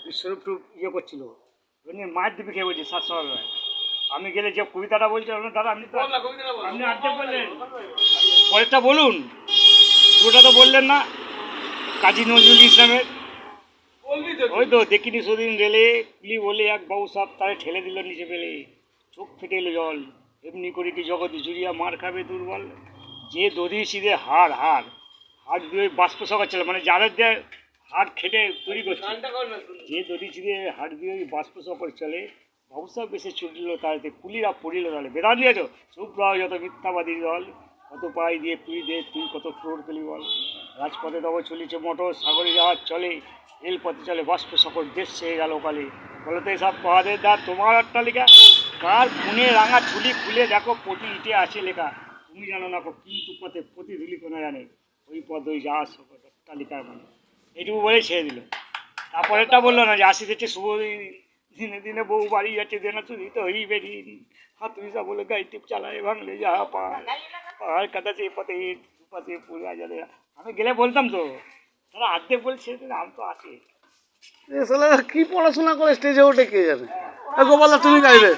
বিশ্বরূপ টুপ ইয়ে করছিল উনি মায়ের দিকে খেয়ে বলছি 7 সকালবেলায় আমি গেলে যে কবিতাটা বলছি দাদা আপনি তো আপনি আর্ধেক বললেন পরেরটা বলুন পুরোটা তো বললেন না কাজী নজরুল ইসলামের ওই তো দেখিনি সেদিন রেলে কুলি বলে এক বাবু সাহেব তারে ঠেলে দিল নিচে ফেলে চোখ ফেটে এলো জল এমনি করে কি জগৎ জুড়িয়া মার খাবে দুর্বল যে দধি সিধে হাড় দিয়ে বাষ্প সকাচ্ছিল মানে যাদের দিয়ে হাড় খেটে তৈরি করছে যে দধি সিধে হাড় দিয়ে ওই বাষ্প সকর চলে বাবু সাহেব বেশি ছুটল তাড়াতে কুলিরা পড়িল তাহলে বেদান দিয়েছ চুপ রাও যত মিথ্যাবাদী দল কত পাই দিয়ে তুই দে তুই কত ক্রোড় পেলি বল রাজপথে তবে চলিছে মোটর সাগরে জাহাজ চলে রেলপথে চলে বাষ্প সকল দেশ ছেয়ে গেল কালে বলতে সব পাহাড়ের দ্বার তোমার অট্টালিকা কার খুনে রাঙা ছুলি খুলে দেখো প্রতি ইটে আছে লেখা তুমি জানো না কিন্তু পথে প্রতিধুলি কোনো জানে ওই পথ ওই জাহাজ সকল অট্টালিকার মানে এইটুকু বলেই ছেড়ে দিল তারপরেরটা বললো না যে আসিতেছে শুভ দিনে দিনে বউ বাড়ি যাচ্ছে দেনা চুরি তো হই বেরিয়ে হাতুড়িসা বলে গাড়ি টিপ চালায় ভাঙলে যাহা পাহাড় কাটাছে এ পথে দুপাশে পুরে আজারে আমি গেলে বলতাম তো তারা আর্ধেক বলছে আমি তো আছি কি পড়াশোনা করে স্টেজে ওঠে কে জানে গোপালদা তুমি গাইবে